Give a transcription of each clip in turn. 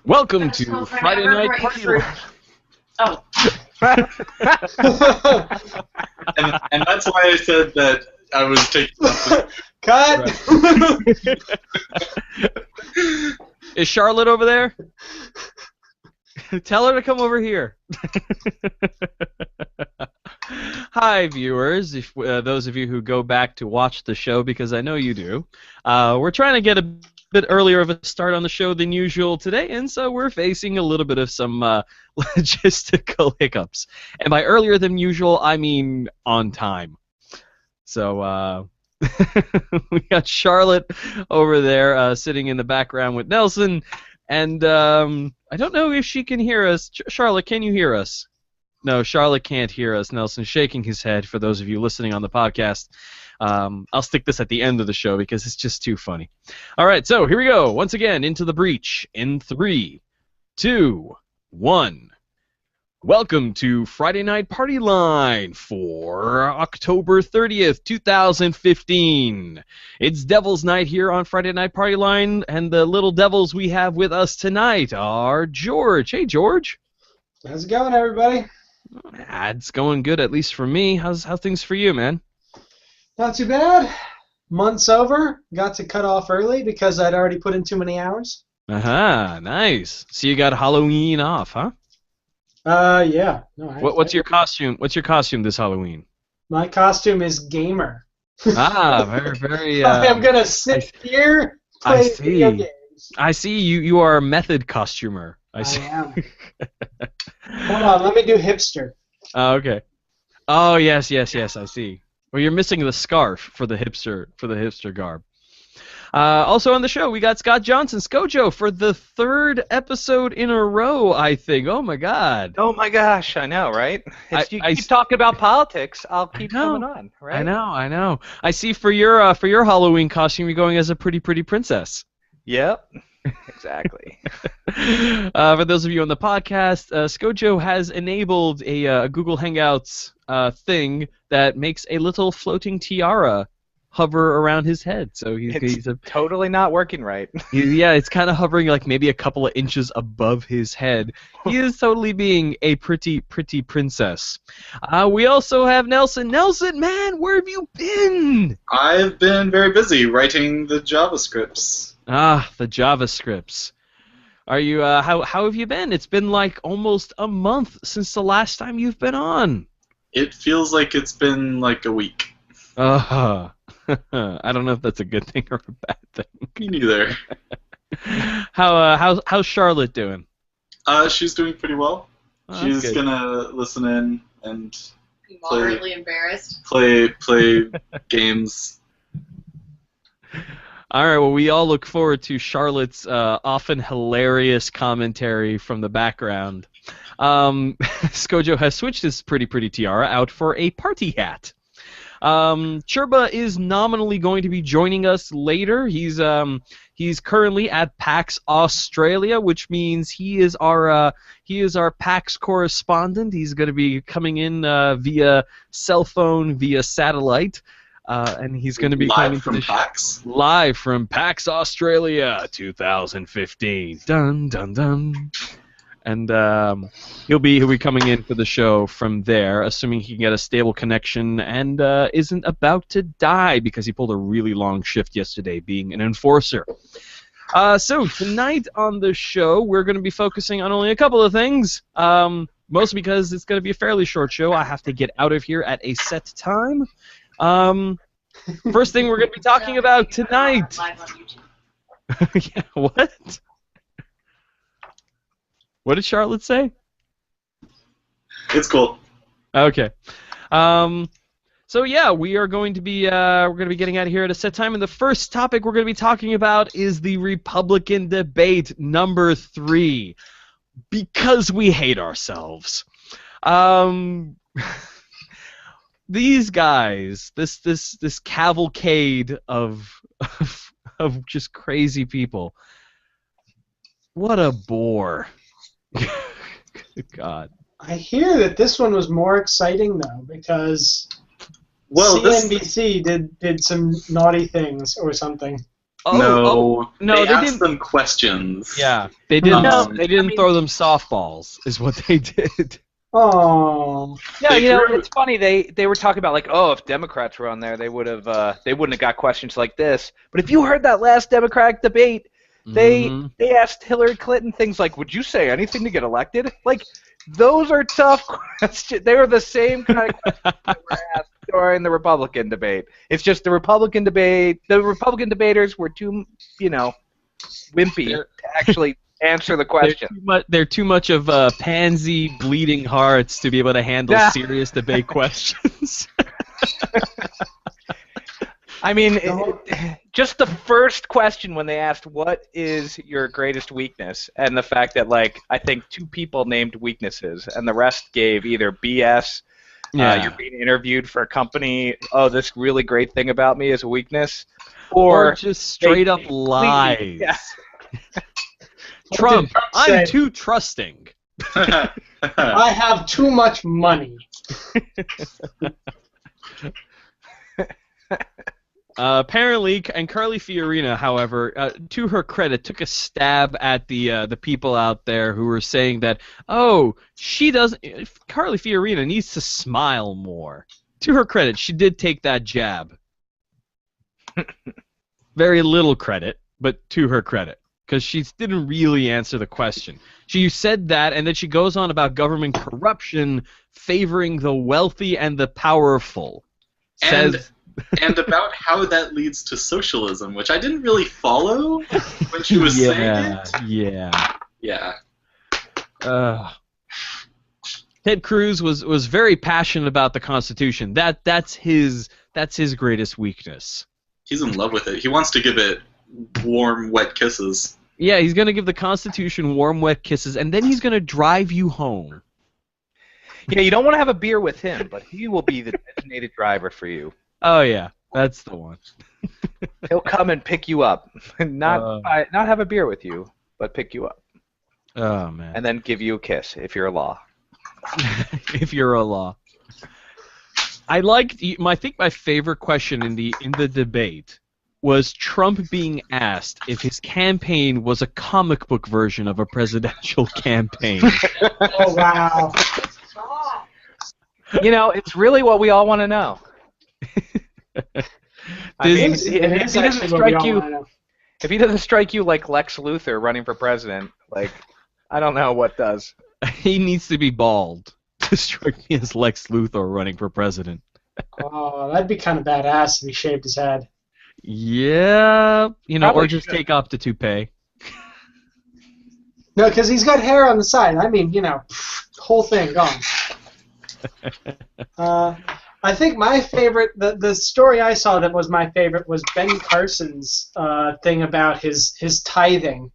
Welcome to Friday Night Party Line. Oh. and that's why I said that I was taking Cut! Is Charlotte over there? Tell her to come over here. Hi, viewers. If those of you who go back to watch the show, because I know you do, we're trying to get a bit earlier of a start on the show than usual today, and so we're facing a little bit of some logistical hiccups. And by earlier than usual, I mean on time. So we got Charlotte over there sitting in the background with Nelson, and I don't know if she can hear us. Charlotte, can you hear us? No, Charlotte can't hear us. Nelson's shaking his head for those of you listening on the podcast. I'll stick this at the end of the show because it's just too funny. All right, so here we go. Once again, Into the Breach in 3, 2, 1. Welcome to Friday Night Party Line for October 30th, 2015. It's Devil's Night here on Friday Night Party Line, and the little devils we have with us tonight are George. Hey, George. How's it going, everybody? It's going good, at least for me. How's things for you, man? Not too bad. Month's over. Got to cut off early because I'd already put in too many hours. Nice. So you got Halloween off, huh? Yeah. No, What's your costume? What's your costume this Halloween? My costume is gamer. Very, very. I'm gonna sit here play video games. I see. You are a method costumer. I see. am. Hold on, let me do hipster. Oh, okay. Oh, yes, I see. Well, you're missing the scarf for the hipster garb. Also on the show, we got Scott Johnson, Scojo, for the 3rd episode in a row, I think. Oh, my God. Oh, my gosh, I know, right? You keep talking about politics, I'll keep coming on, right? I know. I see for your Halloween costume, you're going as a pretty princess. Yep. Exactly. For those of you on the podcast, Scojo has enabled a Google Hangouts thing that makes a little floating tiara hover around his head. So he's totally not working right. Yeah, it's kind of hovering like maybe a couple of inches above his head. He is totally being a pretty princess. We also have Nelson. Nelson, man, where have you been? I've been very busy writing the JavaScripts. The JavaScripts. Are you? How have you been? It's been like almost a month since the last time you've been on. It feels like it's been like a week. I don't know if that's a good thing or a bad thing. Me neither. How's Charlotte doing? She's doing pretty well. She's gonna listen in and Moderately embarrassed. Play games. All right, well, we all look forward to Charlotte's often hilarious commentary from the background. Scojo has switched his pretty tiara out for a party hat. Churba is nominally going to be joining us later. He's currently at PAX Australia, which means he is our PAX correspondent. He's going to be coming in via cell phone, via satellite. And he's going to be live from PAX. Live from PAX Australia 2015. Dun dun dun. And he'll be coming in for the show from there, assuming he can get a stable connection and isn't about to die because he pulled a really long shift yesterday, being an enforcer. So tonight on the show, we're going to be focusing on only a couple of things. Mostly because it's going to be a fairly short show. I have to get out of here at a set time. First thing we're going to be talking about tonight. Live on YouTube. Yeah, what? What did Charlotte say? It's cool. Okay. So yeah, we are going to be getting out of here at a set time, and the first topic we're going to be talking about is the Republican debate number 3, because we hate ourselves. These guys, this cavalcade of just crazy people. What a bore. Good God. I hear that this one was more exciting though because CNBC did some naughty things or something. No, no, they asked them questions. Yeah, they didn't. They didn't throw them softballs, is what they did. Oh. Yeah, it's funny. They were talking about like, oh, if Democrats were on there, they wouldn't have got questions like this. But if you heard that last Democratic debate, they asked Hillary Clinton things like, would you say anything to get elected? Like, those are tough questions. They were the same kind of questions that were asked during the Republican debate. It's just the Republican debaters were too, wimpy to actually answer the question. They're too much of pansy bleeding hearts to be able to handle serious debate questions. I mean, just the first question when they asked, what is your greatest weakness? And the fact that, like, I think 2 people named weaknesses, and the rest gave either BS, you're being interviewed for a company, oh, this really great thing about me is a weakness, or just straight up lies. Yeah. Trump, I'm too trusting. I have too much money. Apparently, and Carly Fiorina, however, to her credit, took a stab at the people out there who were saying that, oh, Carly Fiorina needs to smile more. To her credit, she did take that jab. Very little credit, but to her credit, because she didn't really answer the question. She said that, and then she goes on about government corruption favoring the wealthy and the powerful. And about how that leads to socialism, which I didn't really follow when she was saying it. Yeah. Ted Cruz was very passionate about the Constitution. That's his greatest weakness. He's in love with it. He wants to give it warm, wet kisses. Yeah, he's gonna give the Constitution warm, wet kisses, and then he's gonna drive you home. Yeah, you don't want to have a beer with him, but he will be the designated driver for you. Oh yeah, that's the one. He'll come and pick you up, not have a beer with you, but pick you up. Oh man! And then give you a kiss if you're a law. If you're a law. I think my favorite question in the debate was Trump being asked if his campaign was a comic book version of a presidential campaign. Oh wow! It's really what we all want to know. If he doesn't strike you like Lex Luthor running for president, like, I don't know what does. He needs to be bald to strike me as Lex Luthor running for president. Oh, that'd be kind of badass if he shaved his head. Yeah, or just take off the toupee. No, because he's got hair on the side. I mean, whole thing gone. I think my favorite, the story I saw that was my favorite was Ben Carson's thing about his tithing.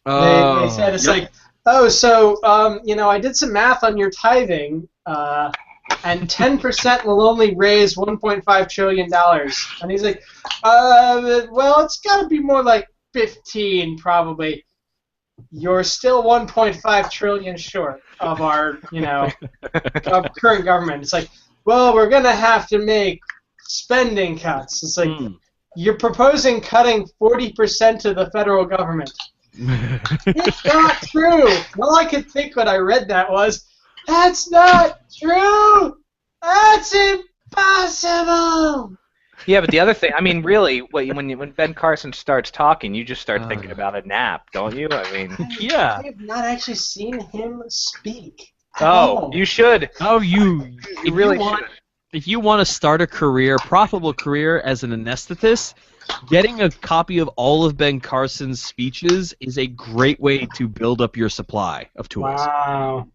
They said it's like, oh, so I did some math on your tithing, and 10% will only raise $1.5 trillion. And he's like, well, it's got to be more like 15 probably. You're still 1.5 trillion short of our, of current government. It's like, well, we're going to have to make spending cuts. It's like, you're proposing cutting 40% of the federal government. It's not true. All I could think when I read that was, that's not true. That's impossible. Yeah, but the other thing, I mean, really, when Ben Carson starts talking, you just start thinking about a nap, don't you? I mean, yeah. I have not actually seen him speak. Oh, you should. Oh, you really should. If you want to start a profitable career as an anesthetist, getting a copy of all of Ben Carson's speeches is a great way to build up your supply of tools. Wow.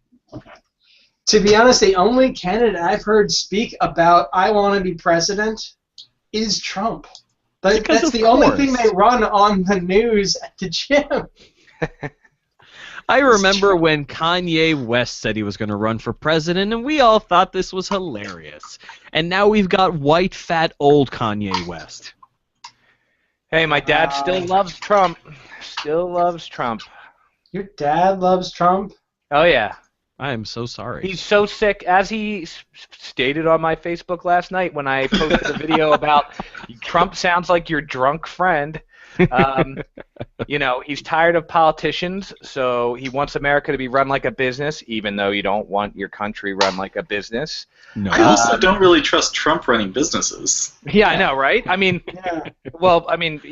To be honest, the only candidate I've heard speak about I want to be president is Trump. That's the only thing they run on the news at the gym. I remember when Kanye West said he was going to run for president, and we all thought this was hilarious. And now we've got white, fat, old Kanye West. Hey, my dad still loves Trump. Still loves Trump. Your dad loves Trump? Oh, yeah. I am so sorry. He's so sick, as he stated on my Facebook last night when I posted a video about Trump sounds like your drunk friend. He's tired of politicians, so he wants America to be run like a business, even though you don't want your country run like a business. No. I also don't really trust Trump running businesses. Yeah, I know, right? I mean, Yeah.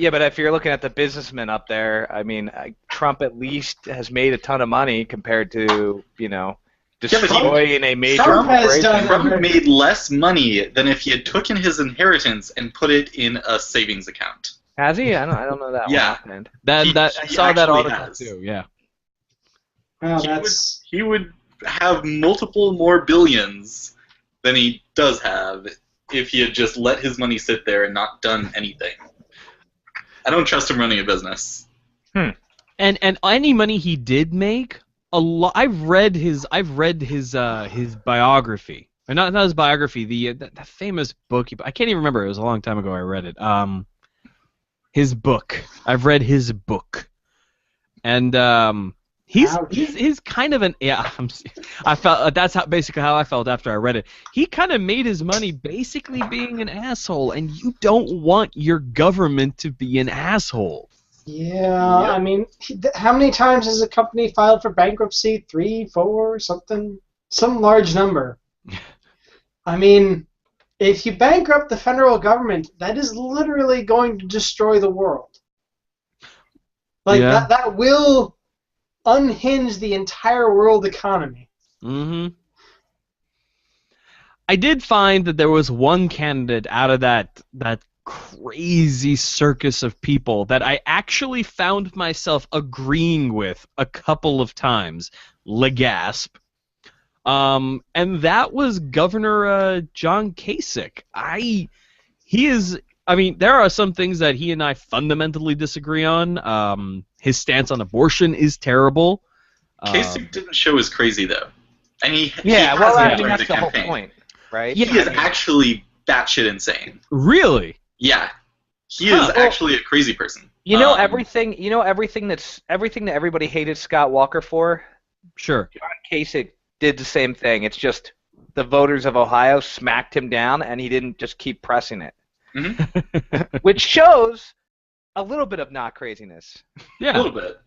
but if you're looking at the businessmen up there, I mean, Trump at least has made a ton of money compared to, destroying a major Trump has corporation. done- Trump made less money than if he had taken his inheritance and put it in a savings account. Has he? I don't know that Yeah. one offhand. I He saw that actually article has. too. Yeah. Well, He that's he would have multiple more billions than he does have if he had just let his money sit there and not done anything. I don't trust him running a business. And any money he did make, I've read his biography. Or not his biography, the famous book. I can't even remember. It was a long time ago I read it. His book. I've read his book. And he's kind of an I felt that's basically how I felt after I read it. He kind of made his money basically being an asshole, and you don't want your government to be an asshole. yeah. Yep. I mean, how many times has a company filed for bankruptcy? 3, 4, something, some large number. I mean, if you bankrupt the federal government, that is literally going to destroy the world. Like Yeah. that will unhinge the entire world economy. Mm-hmm. I did find that there was one candidate out of that crazy circus of people that I actually found myself agreeing with a couple of times. Legasp. And that was Governor John Kasich. There are some things that he and I fundamentally disagree on. His stance on abortion is terrible. Kasich didn't show as crazy, though. And he Yeah, well, hasn't I mean, during that's the whole campaign. point, right? Yeah, He is actually batshit insane. Really? Yeah. He is actually a crazy person. Everything that everybody hated Scott Walker for? Sure. John Kasich did the same thing. It's just the voters of Ohio smacked him down, and he didn't just keep pressing it, which shows a little bit of not craziness. A Yeah. little bit.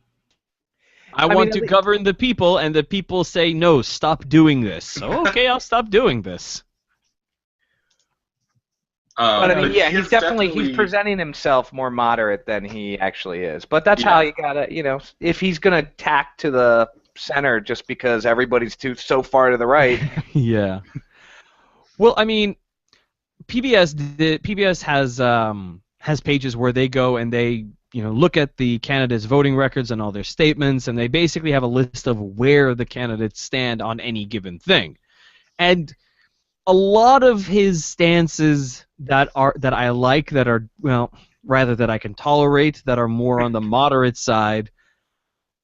I want to govern the people, and the people say, no, stop doing this. So, okay, I'll stop doing this. But I mean, yeah, he's definitely presenting himself more moderate than he actually is. But that's how you gotta, if he's gonna tack to the center just because everybody's so far to the right. Yeah. Well, I mean, PBS has pages where they go and they look at the candidates' voting records and all their statements, and they basically have a list of where the candidates stand on any given thing. And a lot of his stances that I like, that I can tolerate, that are more on the moderate side,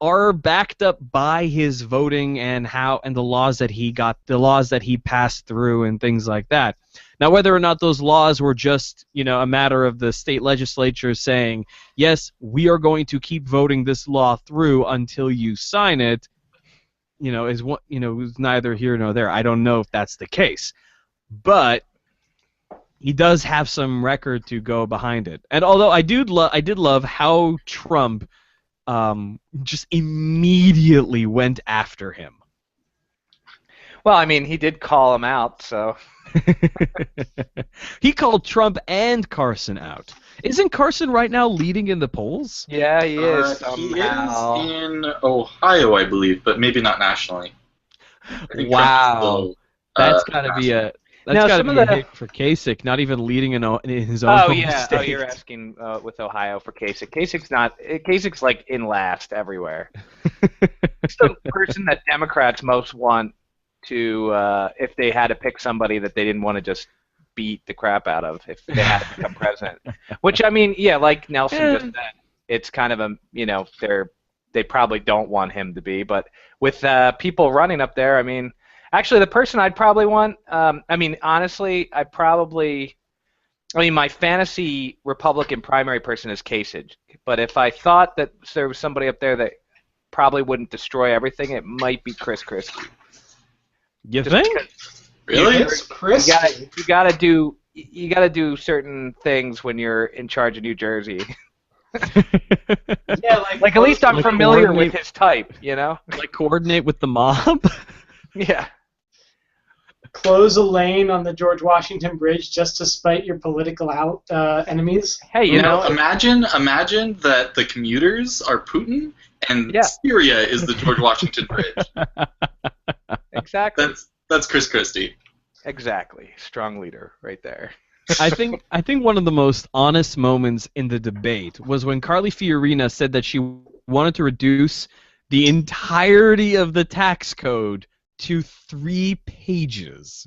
are backed up by his voting and the laws that he passed through and things like that. Now, whether or not those laws were just a matter of the state legislature saying, yes, we are going to keep voting this law through until you sign it, is neither here nor there. I don't know if that's the case, but he does have some record to go behind it. And although I did love how Trump just immediately went after him. Well, I mean, he did call him out, so. He called Trump and Carson out. Isn't Carson right now leading in the polls? Yeah, he is. He somehow. is in Ohio, I believe, but maybe not nationally. I think Wow. Trump's still, That's got to be a hit for Kasich, not even leading in his own Oh home yeah, state. you're asking with Ohio for Kasich. Kasich's like in last everywhere. He's the person that Democrats most want to, if they had to pick somebody that they didn't want to just beat the crap out of if they had to become president. Which, I mean, yeah, like Nelson just said, it's kind of they probably don't want him to be. But with people running up there, I mean, actually the person I'd probably want, honestly, my fantasy Republican primary person is Kasich. But if I thought that there was somebody up there that probably wouldn't destroy everything, it might be Chris Christie. You think? Really? You gotta do certain things when you're in charge of New Jersey. Yeah, Like at least I'm Like familiar coordinate- with his type, you know? Like coordinate with the mob. Yeah. close a lane on the George Washington Bridge just to spite your political enemies. Hey, you know, imagine that the commuters are Putin and Yeah. Syria is the George Washington Bridge. exactly. That's Chris Christie. Exactly. Strong leader right there. I think one of the most honest moments in the debate was when Carly Fiorina said that she wanted to reduce the entirety of the tax code to 3 pages.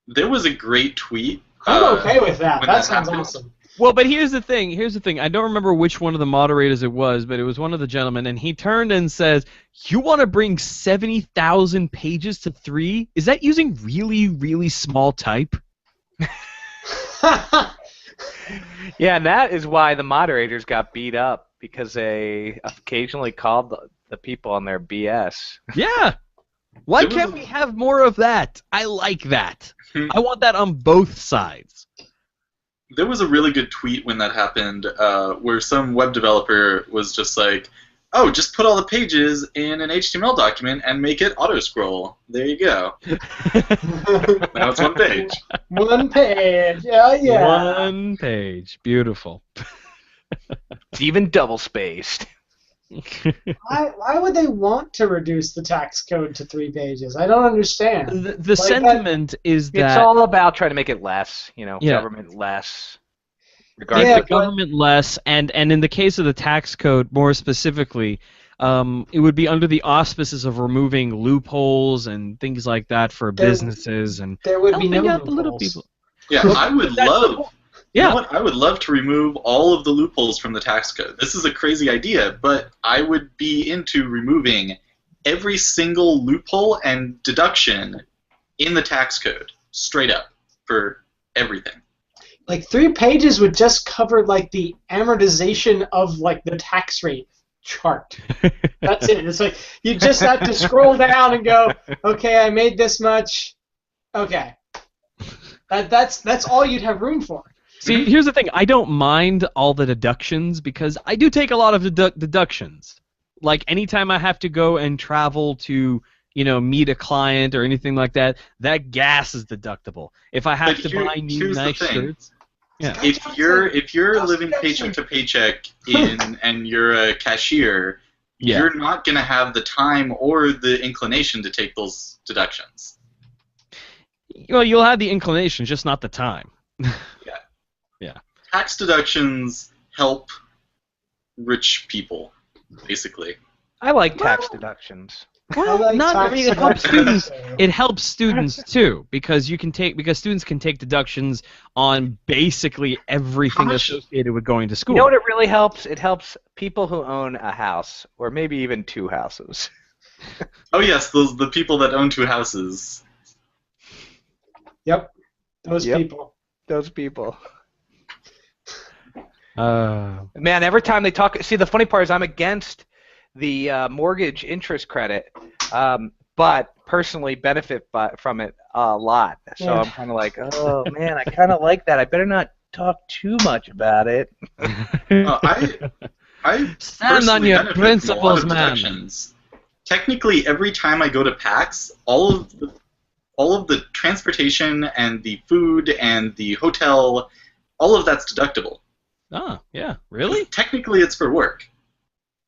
There was a great tweet. I'm okay with that. when That that sounds happened. awesome. Well, but here's the thing. I don't remember which one of the moderators it was, but it was one of the gentlemen, and he turned and says, "You want to bring 70,000 pages to 3? Is that using really, really small type?" Yeah, and that is why the moderators got beat up, because they occasionally called the people on their BS. Yeah. Why There was can't a- we have more of that? I like that. I want that on both sides. There was a really good tweet when that happened, where some web developer was just like, "Oh, just put all the pages in an HTML document and make it auto-scroll. There you go. Now it's one page." One page. Yeah. One page. Beautiful. It's even double-spaced. Why would they want to reduce the tax code to 3 pages? I don't understand. The sentiment is It's that all about trying to make it less, Yeah. government less. make Yeah, the but- government less, and in the case of the tax code, more specifically, it would be under the auspices of removing loopholes and things like that for businesses and There would be helping no out the little loopholes. people. Yeah, I would That's the love. point. You know Yeah. what? I would love to remove all of the loopholes from the tax code. This is a crazy idea, but I would be into removing every single loophole and deduction in the tax code, straight up, for everything. Like 3 pages would just cover like the amortization of like the tax rate chart. That's it. It's like you just have to scroll down and go, okay, I made this much. Okay. That's all you'd have room for. See, here's the thing. I don't mind all the deductions because I do take a lot of deductions. Like anytime I have to go and travel to, meet a client or anything like that, that gas is deductible. If I have But to here- buy new here's the nice thing. shirts, yeah. If you're Cost living deduction. paycheck to paycheck and you're a cashier, Yeah. you're not going to have the time or the inclination to take those deductions. Well, you'll have the inclination, just not the time. Tax deductions help rich people, basically. I like tax deductions. Well, I like not tax really. It helps deductions, students. too. It helps students too because students can take deductions on basically everything Gosh. associated with going to school. You know what it really helps? It helps people who own a house, or maybe even 2 houses. Oh yes, the people that own 2 houses. Yep. Those Yep. people. Those people. Man, every time they talk, see, the funny part is I'm against the mortgage interest credit, but personally benefit from it a lot. So Yeah. I'm kind of like, oh man, I kind of like that. I better not talk too much about it. I Stand on personally your benefit from a lot principles, of man. deductions. Technically, every time I go to PAX, all of the transportation and the food and the hotel, all of that's deductible. Oh, yeah, really? Technically, it's for work.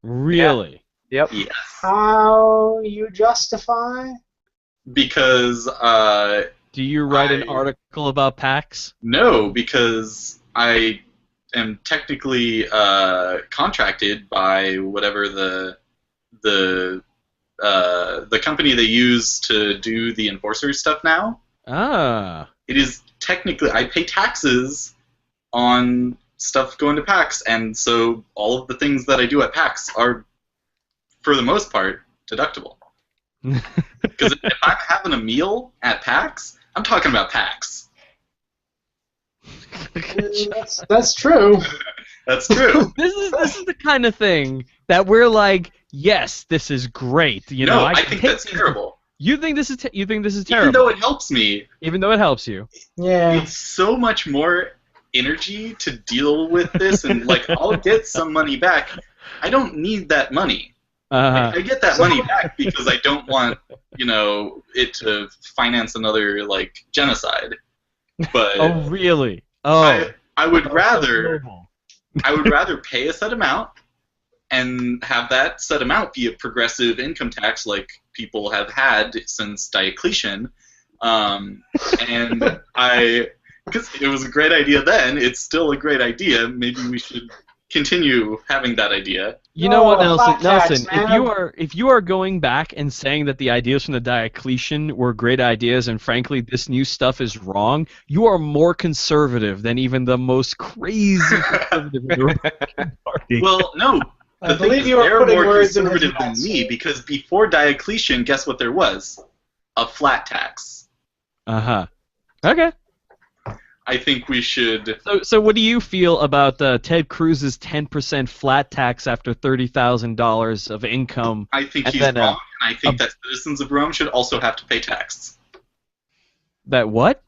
Really? Yep. Yes. How you justify? Because Do you write an I- article about PAX? no, because I am technically contracted by whatever the company they use to do the enforcer stuff now. Ah. It is technically, I pay taxes on stuff going to PAX, and so all of the things that I do at PAX are, for the most part, deductible. Because if I'm having a meal at PAX, I'm talking about PAX. That's true. That's true. This is the kind of thing that we're like, yes, this is great. No, I can think take that's these- terrible. You think this is Even terrible, though it helps me, even though it helps you. Yeah. it's so much more energy to deal with this, and like I'll get some money back. I don't need that money. I get that money back because I don't want, it to finance another like genocide. But oh really? Oh, I would rather pay a set amount and have that set amount be a progressive income tax like people have had since Diocletian. And because it was a great idea then, it's still a great idea. Maybe we should continue having that idea. You know what, Nelson? Tax, if you are going back and saying that the ideas from the Diocletian were great ideas, and frankly this new stuff is wrong, you are more conservative than even the most crazy conservative in the Republican Party. Well, no. I believe you are putting words in his conservative than me, because before Diocletian, guess what there was? A flat tax. Okay. I think we should. So what do you feel about Ted Cruz's 10% flat tax after $30,000 of income? I think he's wrong, and I think that citizens of Rome should also have to pay tax. That what?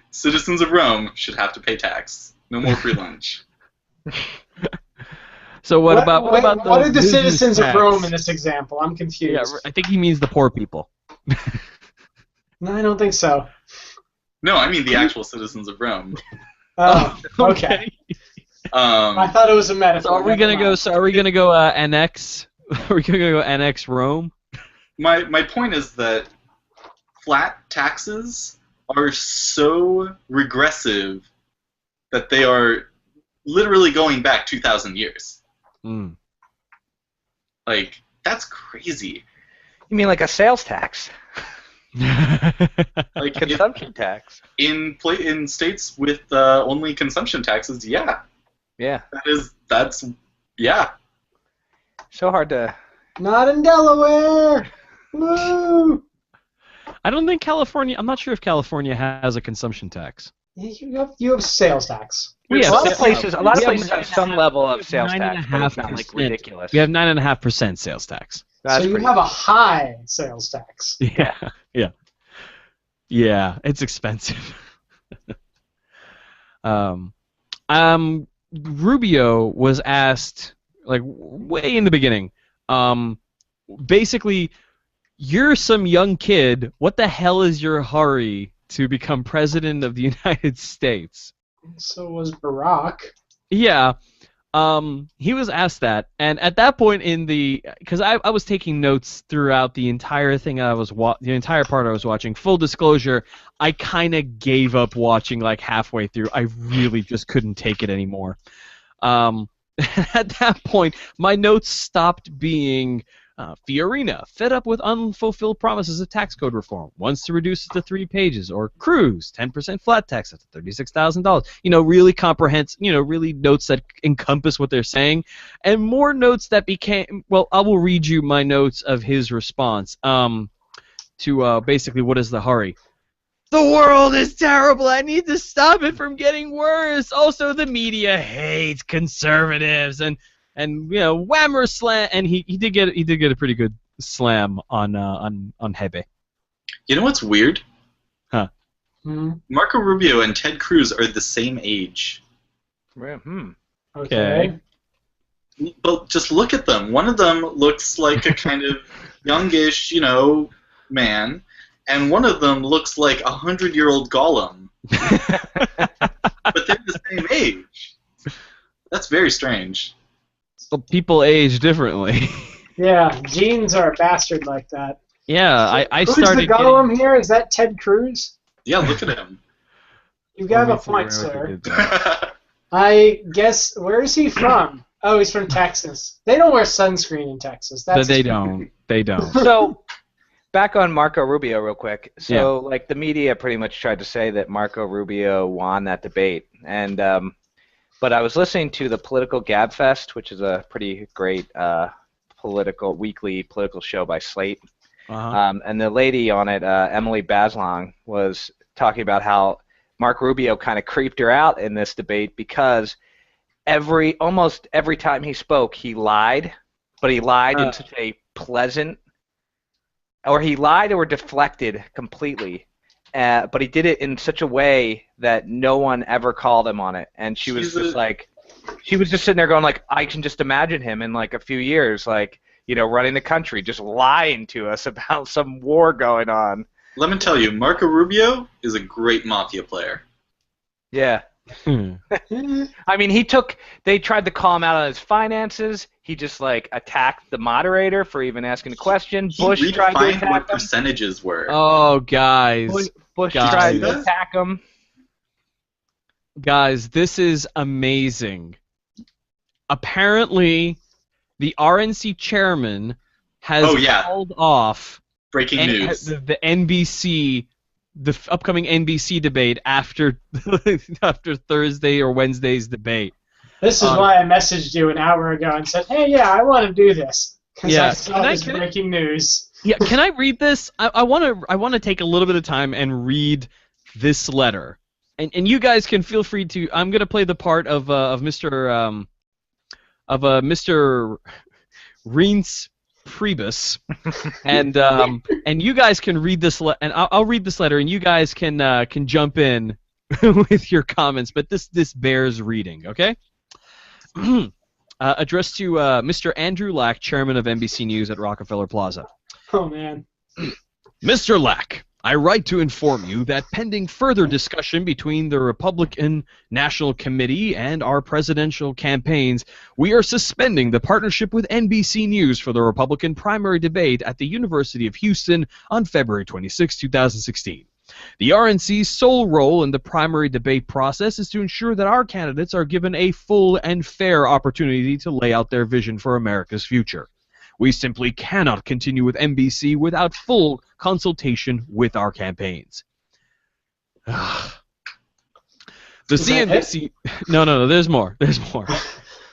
Citizens of Rome should have to pay tax. No more free lunch. So what about what are the citizens tax? of Rome in this example? I'm confused. Yeah, I think he means the poor people. No, I don't think so. No, I mean the actual citizens of Rome. Oh, okay. I thought it was a metaphor. So are we gonna go? Annex? Are we gonna go annex Rome? My point is that flat taxes are so regressive that they are literally going back 2,000 years. Mm. Like, that's crazy. You mean like a sales tax? Like Consumption tax. In states with only consumption taxes, yeah. Yeah. That's yeah. So hard to. Not in Delaware. Woo! I don't think California. I'm not sure if California has a consumption tax. You have sales tax. We have A lot of places have have some level of sales tax, but it's not like 9.5%. ridiculous. We have 9.5% sales tax. That's So you pretty have a high sales tax. Yeah, it's expensive. Rubio was asked, like, way in the beginning, basically, you're some young kid, what the hell is your hurry to become president of the United States? So was Barack. Yeah. He was asked that, and at that point because I was taking notes throughout the entire thing the entire part I was watching. Full disclosure, I kind of gave up watching like halfway through. I really just couldn't take it anymore. At that point, my notes stopped being Fiorina, fed up with unfulfilled promises of tax code reform, wants to reduce it to 3 pages, or Cruz, 10% flat tax up to $36,000. Really comprehensive, really notes that encompass what they're saying, and more notes that became, well, I will read you my notes of his response to basically what is the hurry. The world is terrible. I need to stop it from getting worse. Also, the media hates conservatives, and whammer slam, and he did get a pretty good slam on Hebe. You know what's weird? Huh? Marco Rubio and Ted Cruz are the same age. Okay. But just look at them. One of them looks like a kind of youngish, man, and one of them looks like a 100-year-old Gollum. But they're the same age. That's very strange. Well, people age differently. Yeah, genes are a bastard like that. Yeah, I Who's started. the Gollum here? Is that Ted Cruz? Yeah, look at him. You got a point, sir. I guess, where is he from? Oh, he's from Texas. They don't wear sunscreen in Texas. They don't. They don't. So, back on Marco Rubio real quick. So, like, the media pretty much tried to say that Marco Rubio won that debate, and but I was listening to the Political Gabfest, which is a pretty great weekly political show by Slate. And the lady on it, Emily Bazelon, was talking about how Mark Rubio kind of creeped her out in this debate because almost every time he spoke, he lied, but he lied in such a pleasant, or he lied or deflected completely. but he did it in such a way that no one ever called him on it, and she was just sitting there going like, I can just imagine him in like a few years, like, you know, running the country, just lying to us about some war going on. Let me tell you, Marco Rubio is a great mafia player. Yeah. I mean, they tried to call him out on his finances. He just like attacked the moderator for even asking a question. Bush tried to attack what him. percentages were. Oh, guys. Bush tried to attack him. Guys, this is amazing. Apparently, the RNC chairman has called off breaking news. The NBC, the upcoming NBC debate after Thursday or Wednesday's debate. This is why I messaged you an hour ago and said, "Hey, yeah, I want to do this because I saw this breaking news." Yeah, can I read this? I want to take a little bit of time and read this letter, and you guys can feel free to. I'm gonna play the part of Mr. Mr. Reince Priebus, and you guys can read this and I'll read this letter, and you guys can jump in with your comments, but this bears reading, okay? Addressed to Mr. Andrew Lack, chairman of NBC News at Rockefeller Plaza. Oh man. Mr. Lack, I write to inform you that pending further discussion between the Republican National Committee and our presidential campaigns, we are suspending the partnership with NBC News for the Republican primary debate at the University of Houston on February 26, 2016. The RNC's sole role in the primary debate process is to ensure that our candidates are given a full and fair opportunity to lay out their vision for America's future. We simply cannot continue with NBC without full consultation with our campaigns. The CNBC... No, there's more.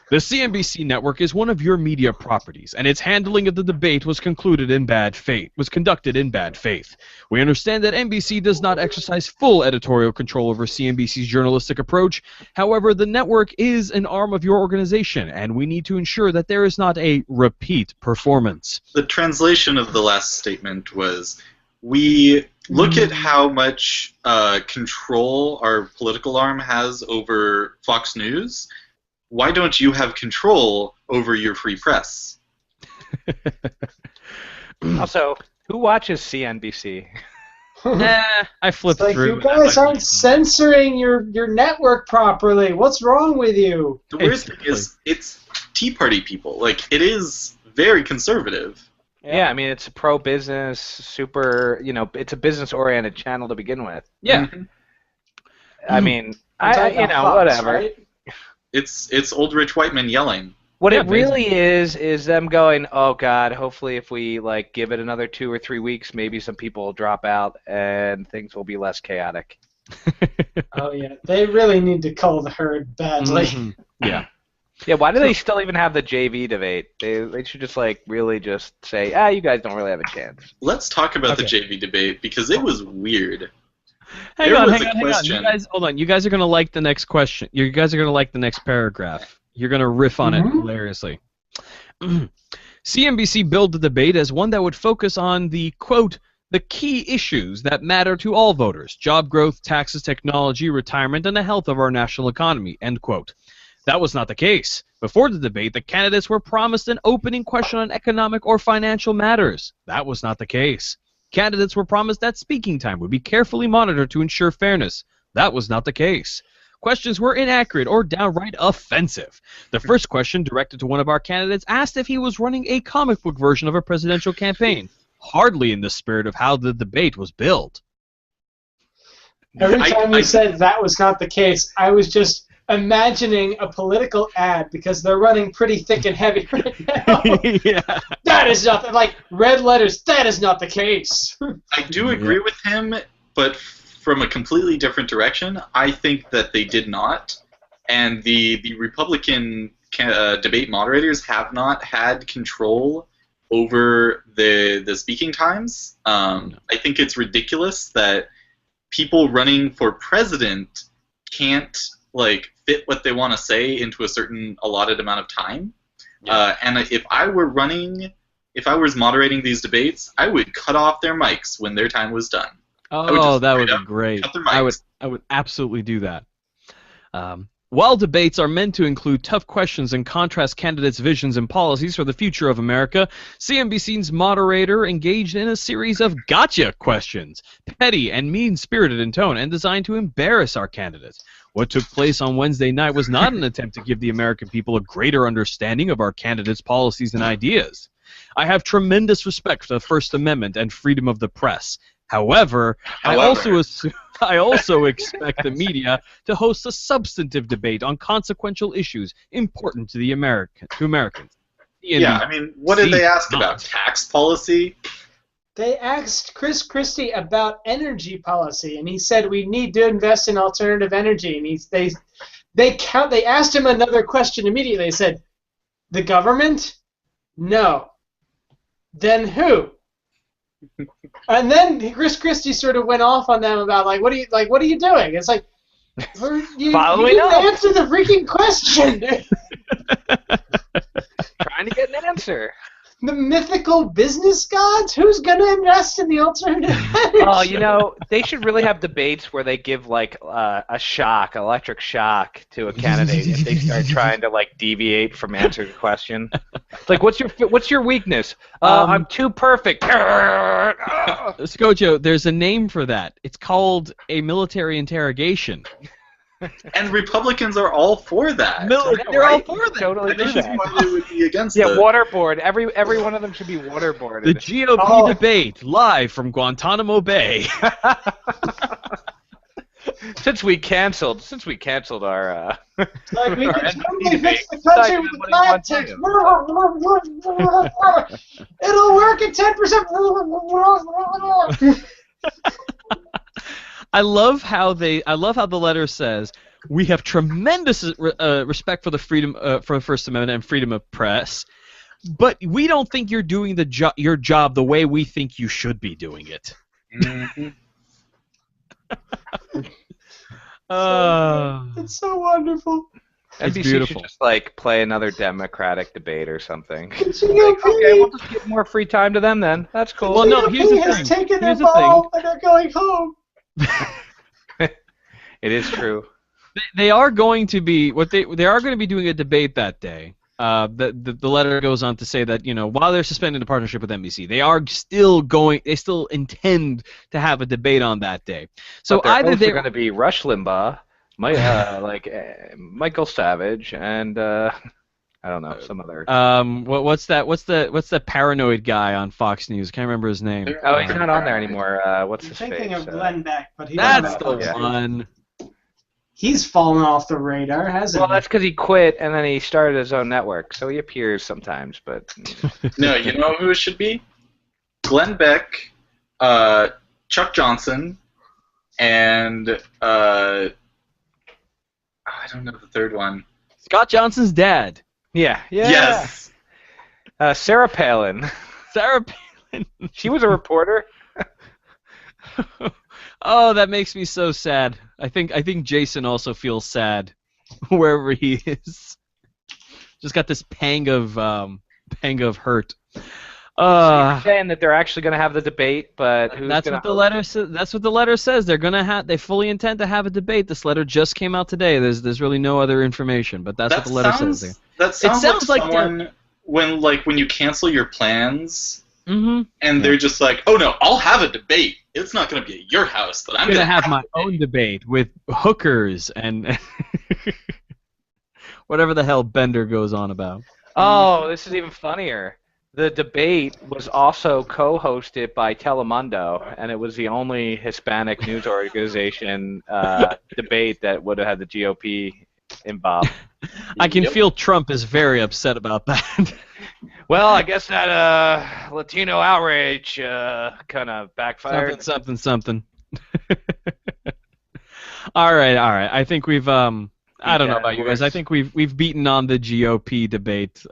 The CNBC network is one of your media properties, and its handling of the debate was conducted in bad faith. We understand that NBC does not exercise full editorial control over CNBC's journalistic approach. However, the network is an arm of your organization, and we need to ensure that there is not a repeat performance. The translation of the last statement was, we look at how much control our political arm has over Fox News. Why don't you have control over your free press? Also, who watches CNBC? I flipped through. You guys aren't censoring your network properly. What's wrong with you? The worst thing is, it's Tea Party people. Like, it is very conservative. Yeah, I mean, it's a pro-business, super, it's a business-oriented channel to begin with. Yeah. I mean, whatever. Right? It's old rich white men yelling. What it really is them going, oh God, hopefully if we give it another 2 or 3 weeks, maybe some people will drop out and things will be less chaotic. Oh yeah, they really need to cull the herd badly. Mm-hmm. Yeah. Yeah, why do they still even have the JV debate? They should just really just say, you guys don't really have a chance. Let's talk about the JV debate because it was weird. Hang on. You guys, hold on. You guys are going to like the next question. You guys are going to like the next paragraph. You're going to riff on it hilariously. CNBC billed the debate as one that would focus on the, quote, the key issues that matter to all voters, job growth, taxes, technology, retirement, and the health of our national economy, end quote. That was not the case. Before the debate, the candidates were promised an opening question on economic or financial matters. That was not the case. Candidates were promised that speaking time would be carefully monitored to ensure fairness. That was not the case. Questions were inaccurate or downright offensive. The first question, directed to one of our candidates, asked if he was running a comic book version of a presidential campaign. Hardly in the spirit of how the debate was billed. Every time you said that was not the case, I was just imagining a political ad because they're running pretty thick and heavy right now. Yeah. That is not, red letters, that is not the case. I do agree with him, but from a completely different direction. I think that they did not, and the Republican debate moderators have not had control over the speaking times. I think it's ridiculous that people running for president can't fit what they want to say into a certain allotted amount of time. And if I was moderating these debates, I would cut off their mics when their time was done. Oh, that would be great. Cut their mics. I would absolutely do that. While debates are meant to include tough questions and contrast candidates' visions and policies for the future of America, CNBC's moderator engaged in a series of gotcha questions, petty and mean-spirited in tone and designed to embarrass our candidates. What took place on Wednesday night was not an attempt to give the American people a greater understanding of our candidates' policies and ideas. I have tremendous respect for the First Amendment and freedom of the press. However, I also expect the media to host a substantive debate on consequential issues important to Americans. Yeah, I mean, what did they ask about? Tax policy? They asked Chris Christie about energy policy, and he said we need to invest in alternative energy. And they asked him another question immediately. They said, "The government? No. Then who?" And then Chris Christie sort of went off on them about what are you doing? It's like you didn't answer the freaking question. Trying to get an answer. The mythical business gods? Who's gonna invest in the alternative energy? Oh, they should really have debates where they give a electric shock to a candidate if they start trying to deviate from answering the question. It's like, what's your weakness? I'm too perfect. Scojo, there's a name for that. It's called a military interrogation. And Republicans are all for that. They're all for that. Totally I don't see why they would be against it. Yeah, waterboard. Every one of them should be waterboarded. The GOP debate, live from Guantanamo Bay. Since we canceled our we can totally fix the debate. country with the politics. It'll work at 10%. I love how the letter says we have tremendous respect for the for the First Amendment and freedom of press, but we don't think you're doing your job the way we think you should be doing it. Mm-hmm. It's so wonderful. It's NBC beautiful. should just play another Democratic debate or something. Okay, We'll just give more free time to them then. That's cool. Well, no, here's the has thing. taken Here's them the thing. all, and they're going home. It is true. They are going to be doing a debate that day. The letter goes on to say that while they're suspending the partnership with NBC, they still intend to have a debate on that day. So either they're going to be Rush Limbaugh, Michael Savage, and I don't know, some other. What's that paranoid guy on Fox News? Can't remember his name. Oh, he's not on there anymore. What's his Thinking face? of Glenn Beck, but That's the one. He's fallen off the radar, hasn't Well, he? that's because he quit and then he started his own network, so he appears sometimes, but. No, you know who it should be? Glenn Beck, Chuck Johnson, and I don't know the third one. Scott Johnson's dad. Yeah. Yes. Sarah Palin. Sarah Palin. She was a reporter. Oh, that makes me so sad. I think Jason also feels sad wherever he is. Just got this pang of hurt. You're saying that they're actually going to have the debate, but who's that's what the letter says. That's what the letter says. They fully intend to have a debate. This letter just came out today. There's really no other information, but that's what the letter says. That sounds like someone when you cancel your plans. Mm-hmm. And they're just like, oh no, I'll have a debate. It's not going to be at your house, but I'm going to have my own debate with hookers and whatever the hell Bender goes on about. Oh, this is even funnier. The debate was also co-hosted by Telemundo, and it was the only Hispanic news organization debate that would have had the GOP involved. I can feel Trump is very upset about that. Well, I guess that Latino outrage kind of backfired. Something. All right. I think we've I don't know about you guys. I think we've beaten on the GOP debate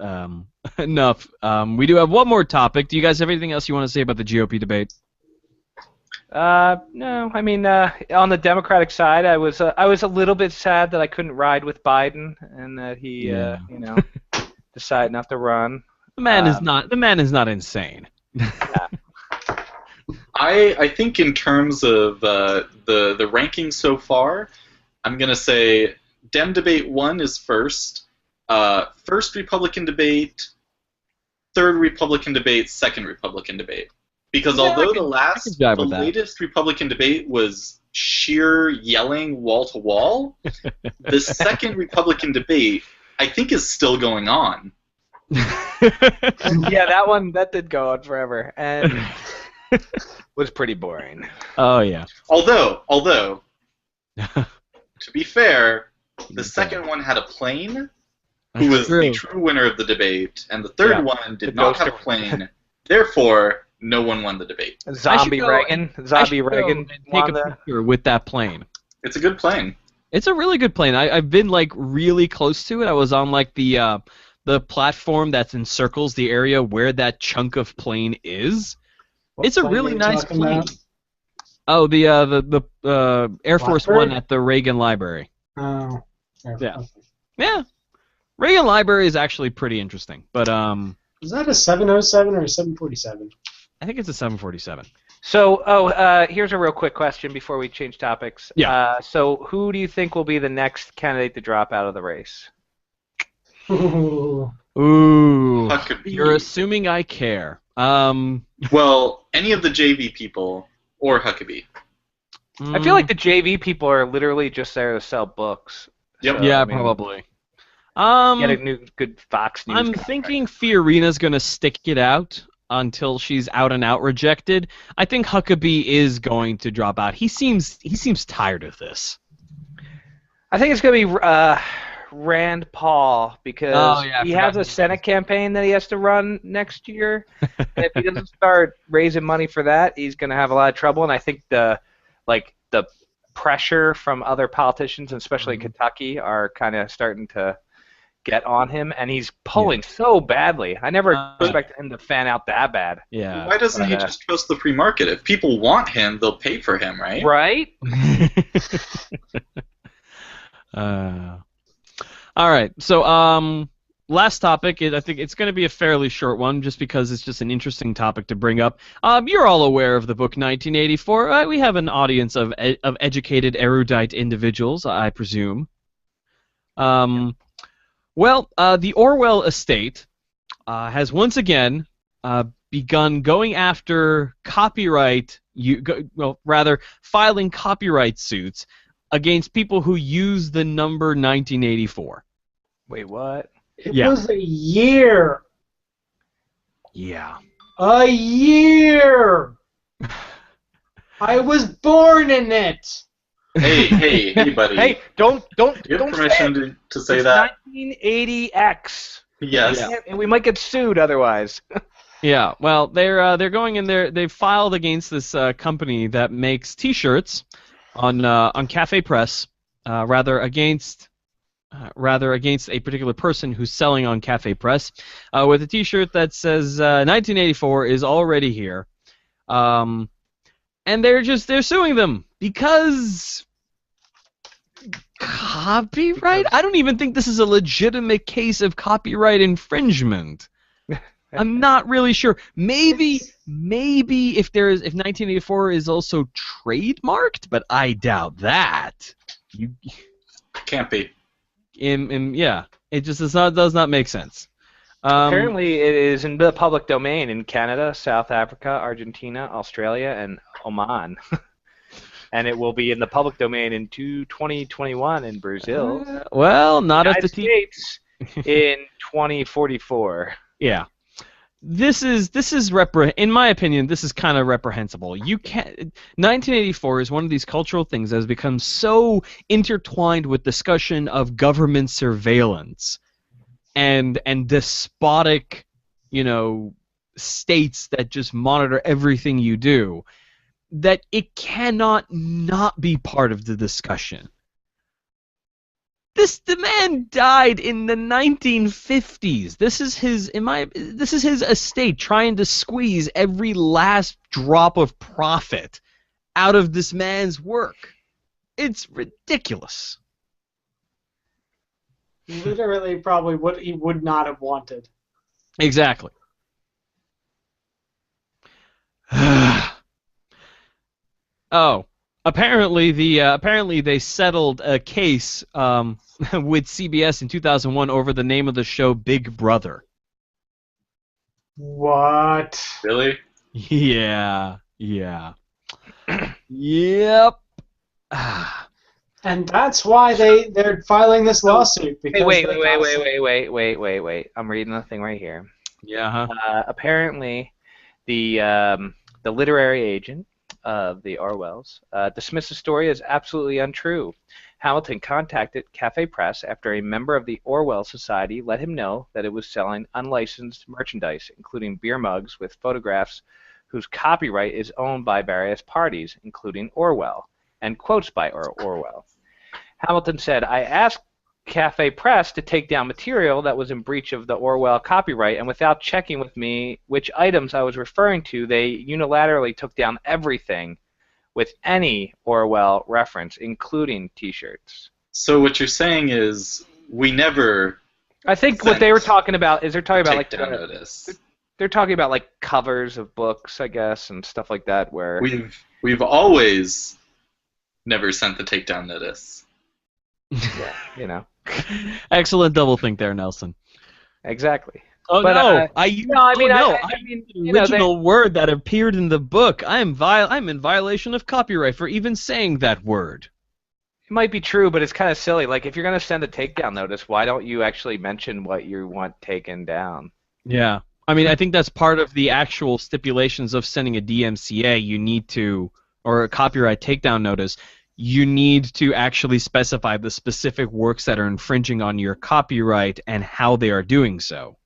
enough. We do have one more topic. Do you guys have anything else you want to say about the GOP debate? No. I mean, on the Democratic side, I was a little bit sad that I couldn't ride with Biden and that he decided not to run. The man is not insane. Yeah. I think in terms of the rankings so far, I'm gonna say Dem Debate 1 is first, first Republican debate, third Republican debate, second Republican debate. Because although the latest Republican debate was sheer yelling wall to wall, the second Republican debate I think is still going on. Yeah, that did go on forever and was pretty boring. Oh yeah. Although to be fair, the second one had a plane, who was the true winner of the debate, and the third one did not have a plane. Therefore, no one won the debate. Zombie Reagan take a picture with that plane. It's a good plane. It's a really good plane. I've been like really close to it. I was on like the platform that's encircles the area where that chunk of plane is. It's a really nice plane. Oh, the Air Force One at the Reagan Library. Oh. Yeah. Yeah. Reagan Library is actually pretty interesting, but Is that a 707 or a 747? I think it's a 747. So, here's a real quick question before we change topics. Yeah. So, who do you think will be the next candidate to drop out of the race? Ooh. Huckabee. You're assuming I care. Well, any of the JV people or Huckabee. I feel like the JV people are literally just there to sell books. Yep. So, yeah, I mean, probably. Get a new good Fox News. I'm thinking Fiorina's gonna stick it out until she's out and out rejected. I think Huckabee is going to drop out. He seems tired of this. I think it's gonna be Rand Paul because he has a Senate campaign that he has to run next year. And if he doesn't start raising money for that, he's gonna have a lot of trouble. And I think the pressure from other politicians, and especially Kentucky, are kind of starting to get on him, and he's pulling so badly. I never expected him to fan out that bad. Yeah. Why doesn't he just trust the free market? If people want him, they'll pay for him, right? Right? All right. So, last topic. I think it's going to be a fairly short one, just because it's just an interesting topic to bring up. You're all aware of the book 1984. We have an audience of educated, erudite individuals, I presume. Well, the Orwell estate has once again begun going after filing copyright suits against people who use the number 1984. Wait, what? It was a year. Yeah. A year. I was born in it. Hey, buddy. Hey, don't Do you have permission to say that? 1980X. Yes. Yeah. And we might get sued otherwise. Yeah. Well, they're going in there. They've filed against this company that makes T-shirts on Cafe Press, rather against a particular person who's selling on Cafe Press, with a T-shirt that says 1984 is already here, and they're suing them because copyright. I don't even think this is a legitimate case of copyright infringement. I'm not really sure. Maybe if 1984 is also trademarked, but I doubt that. Can't be. Yeah, it just does not make sense. Apparently, it is in the public domain in Canada, South Africa, Argentina, Australia, and Oman. And it will be in the public domain in 2021 in Brazil. Well, not United if the States in 2044. Yeah. This is in my opinion, this is kind of reprehensible. 1984 is one of these cultural things that has become so intertwined with discussion of government surveillance and despotic, states that just monitor everything you do, that it cannot not be part of the discussion. The man died in the 1950s. This is his estate trying to squeeze every last drop of profit out of this man's work. It's ridiculous. Literally, probably what he would not have wanted. Exactly. Oh, apparently they settled a case with CBS in 2001 over the name of the show Big Brother. What? Really? Yeah. Yep. And that's why they're filing this lawsuit because Wait. I'm reading the thing right here. Yeah. Huh? Apparently, the literary agent of the Orwells dismissed the story as absolutely untrue. Hamilton contacted Cafe Press after a member of the Orwell Society let him know that it was selling unlicensed merchandise, including beer mugs with photographs whose copyright is owned by various parties, including Orwell, and quotes by Orwell. Hamilton said, "I asked Cafe Press to take down material that was in breach of the Orwell copyright, and without checking with me which items I was referring to, they unilaterally took down everything with any Orwell reference, including T-shirts." So what you're saying is we never. I think what they were talking about is they're talking about take down notice. They're talking about like covers of books, I guess, and stuff like that. Where we've always never sent the takedown notice. Yeah, you know. Excellent doublethink there, Nelson. Exactly. Oh But, no! I mean, the original word that appeared in the book. I'm in violation of copyright for even saying that word. It might be true, but it's kind of silly. Like, if you're going to send a takedown notice, why don't you actually mention what you want taken down? Yeah. I mean, I think that's part of the actual stipulations of sending a DMCA. You need to, or a copyright takedown notice, you need to actually specify the specific works that are infringing on your copyright and how they are doing so.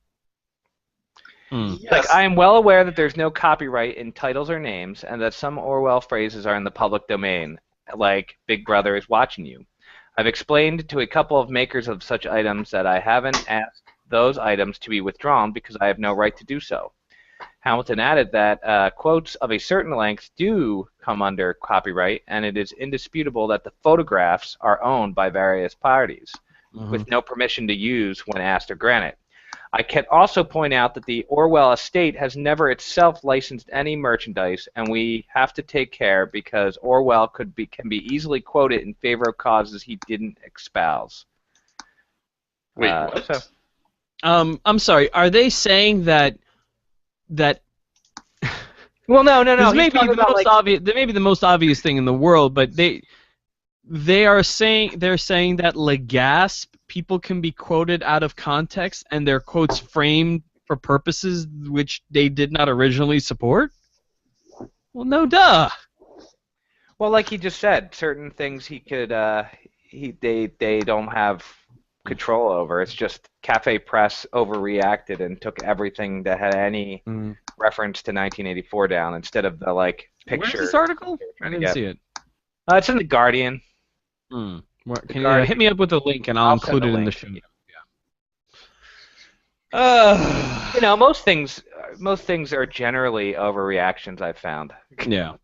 Yes. Like, I am well aware that there's no copyright in titles or names, and that some Orwell phrases are in the public domain, like Big Brother is watching you. I've explained to a couple of makers of such items that I haven't asked those items to be withdrawn because I have no right to do so. Hamilton added that quotes of a certain length do come under copyright, and it is indisputable that the photographs are owned by various parties, with no permission to use when asked or granted. I can also point out that the Orwell estate has never itself licensed any merchandise, and we have to take care because Orwell can be easily quoted in favor of causes he didn't espouse. Wait, what? I'm sorry. Are they saying that? Well, no. This may be the most obvious. They may be the most obvious thing in the world, but they're saying that Legasp people can be quoted out of context and their quotes framed for purposes which they did not originally support. Well, no, duh. Well, like he just said, certain things he could they don't have control over. It's just Cafe Press overreacted and took everything that had any reference to 1984 down instead of the like picture. Where's this article? I didn't see it. It's in the Guardian. Can you hit me up with a link and I'll include it in the show. Yeah. You know, most things are generally overreactions. I've found. Yeah.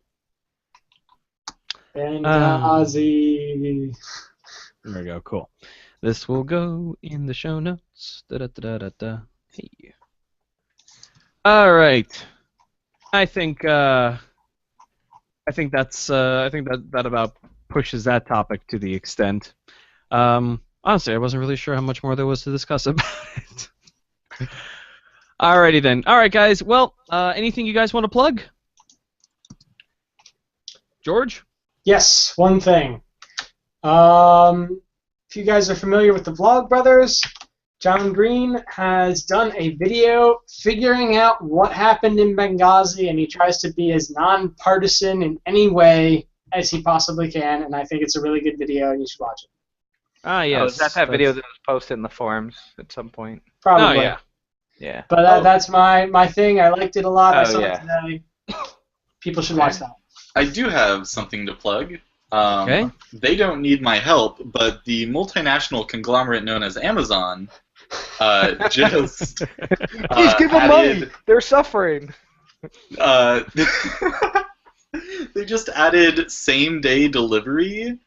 Benghazi. There we go. Cool. This will go in the show notes. Da-da-da-da-da. Hey. All right. I think that about pushes that topic to the extent. Honestly, I wasn't really sure how much more there was to discuss about it. Alrighty then. All right, guys. Well, anything you guys want to plug? George? Yes, one thing. If you guys are familiar with the Vlogbrothers, John Green has done a video figuring out what happened in Benghazi, and he tries to be as nonpartisan in any way as he possibly can, and I think it's a really good video, and you should watch it. Ah, yes. Oh, is that video that was posted in the forums at some point? Probably. Oh, yeah. Yeah. But that's my thing. I liked it a lot. I saw yeah. it today. People should watch that. I do have something to plug. Okay. They don't need my help, but the multinational conglomerate known as Amazon just Please give them money. They're suffering. They just added same-day delivery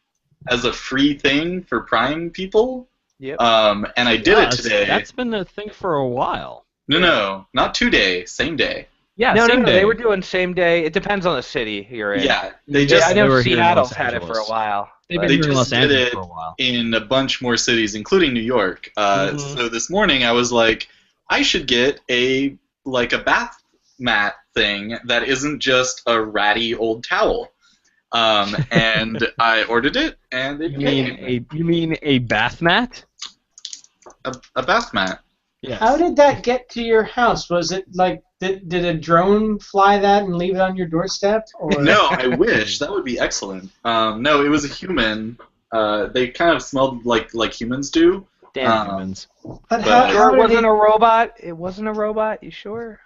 as a free thing for Prime people. Yep. And I did it today. That's been a thing for a while. No, not 2 day, same day. Yeah, no, same day. They were doing same day. It depends on the city you're in. Yeah, I know were here in Seattle's Los had it for a Angeles. while. They've but- been They here in Los just did Angeles it for a while. in a bunch more cities, including New York. So this morning I was like, I should get a bath mat thing that isn't just a ratty old towel. And I ordered it, and it came. You mean a bath mat? A bath mat. Yes. How did that get to your house? Was it like did a drone fly that and leave it on your doorstep? Or No, I wish. That would be excellent. No, it was a human. They kind of smelled like humans do. Damn humans. But But- how It did wasn't they- a robot. It wasn't a robot. You sure?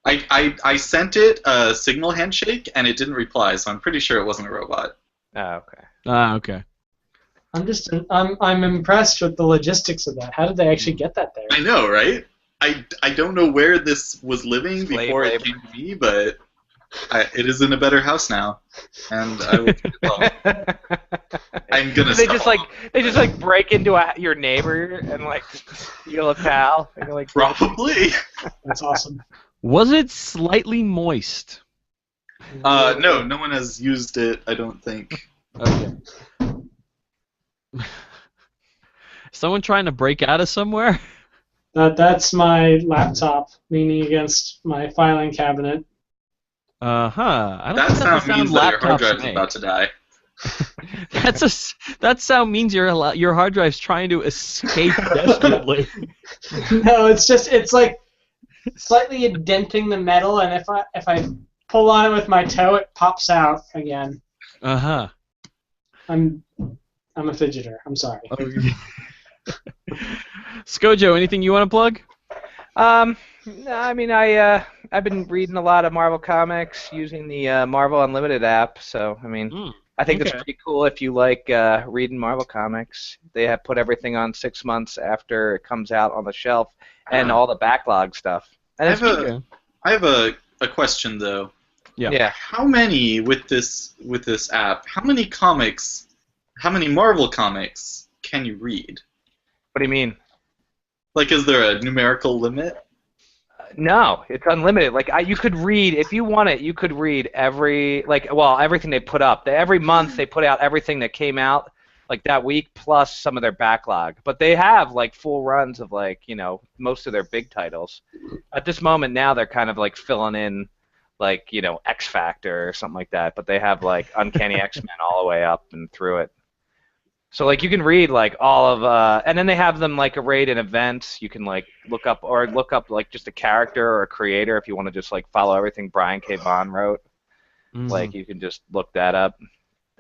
I sent it a signal handshake, and it didn't reply, so I'm pretty sure it wasn't a robot. Oh, okay. Okay. I'm impressed with the logistics of that. How did they actually get that there? I know, right? I don't know where this was living Slave before it labor. came to me, but it is in a better house now, and I will keep it well. I'm gonna. They stop. just break into your neighbor and like steal a pal. And you're like, Probably. That's awesome. Was it slightly moist? No, no one has used it. I don't think. Okay. Someone trying to break out of somewhere? That's my laptop leaning against my filing cabinet. I don't That think sound means that your hard laptops drive is make. about to die. That sound means your hard drive's trying to escape desperately. No, it's like slightly indenting the metal, and if I pull on it with my toe, it pops out again. Uh-huh. I'm a fidgeter. I'm sorry. Skojo, anything you want to plug? No, I mean I've been reading a lot of Marvel comics using the Marvel Unlimited app. So I mean, I think it's okay. pretty cool if you like reading Marvel comics. They have put everything on 6 months after it comes out on the shelf, and all the backlog stuff. And I it's have a question though. Yeah. How many with this app? How many Marvel comics can you read? What do you mean? Like, is there a numerical limit? No, it's unlimited. Like you could read if you want it. You could read everything they put up. Every month they put out everything that came out like that week plus some of their backlog. But they have like full runs of most of their big titles. At this moment now they're kind of like filling in X Factor or something like that. But they have like Uncanny X-Men all the way up and through it. So you can read all of and then they have them arrayed in events. You can look up just a character or a creator if you want to just follow everything Brian K. Vaughan wrote. Mhm. You can just look that up.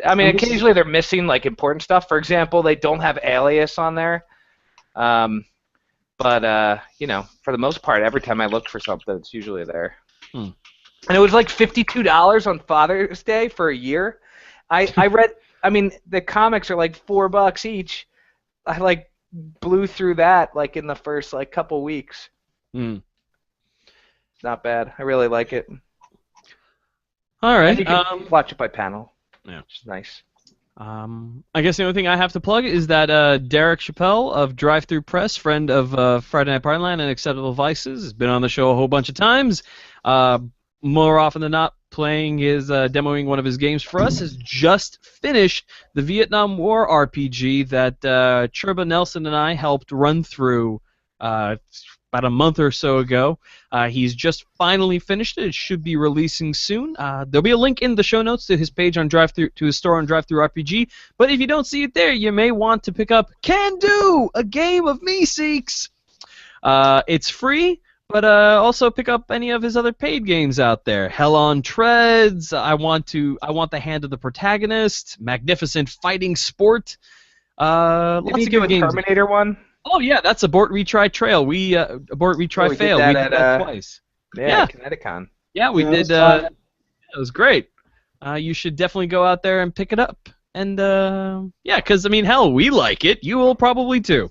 I mean, occasionally they're missing important stuff. For example, they don't have Alias on there. But for the most part, every time I look for something, it's usually there. And it was $52 on Father's Day for a year. I read. I mean, the comics are $4 each. I blew through that in the first couple weeks. Mm. Not bad. I really like it. All And right. you can watch it by panel. Yeah. Which is nice. I guess the only thing I have to plug is that Derek Chappelle of Drive Thru Press, friend of Friday Night Partyline and Acceptable Vices, has been on the show a whole bunch of times. More often than not, playing demoing one of his games for us, has just finished the Vietnam War RPG that Churba Nelson and I helped run through about a month or so ago. He's just finally finished it. It should be releasing soon. There'll be a link in the show notes to his page on to his store on Drive Thru RPG. But if you don't see it there, you may want to pick up Can Do, a game of Meeseeks. It's free. But also pick up any of his other paid games out there. Hell on Treads. I want the Hand of the Protagonist. Magnificent Fighting Sport. Lots Did he of do good a games. Terminator one? Oh yeah, that's Abort Retry Trail. We Abort Retry we did Fail. that We did that at, twice. Yeah, Kineticon. Yeah, we Yeah, did. that was fun. It was great. You should definitely go out there and pick it up. And because I mean, hell, we like it. You will probably too.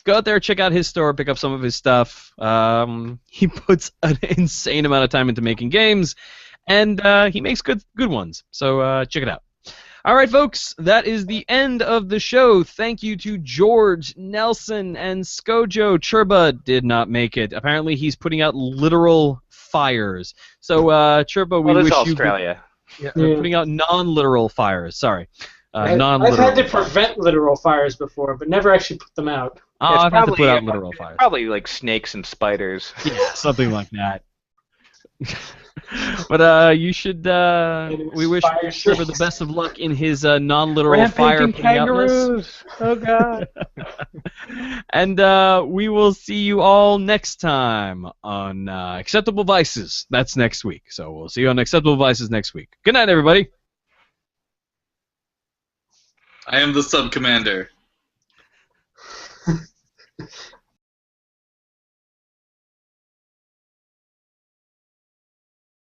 Go out there, check out his store, pick up some of his stuff. He puts an insane amount of time into making games, and he makes good ones. So check it out. All right, folks, that is the end of the show. Thank you to George, Nelson, and Skojo. Churba did not make it. Apparently, he's putting out literal fires. So, Chirpo, we Well, this wish is you Australia. putting out non-literal fires. Sorry, I've non-literal. had to prevent literal fires before, but never actually put them out. Oh, It's I've had to put out literal it's fires. Probably like snakes and spiders. Yeah, something like that. But you should. We wish Fire Trevor the snakes. best of luck in his non-literal fire Rampaging putting out list. kangaroos. Oh God. And we will see you all next time on Acceptable Vices. That's next week. So we'll see you on Acceptable Vices next week. Good night, everybody. I am the sub-commander.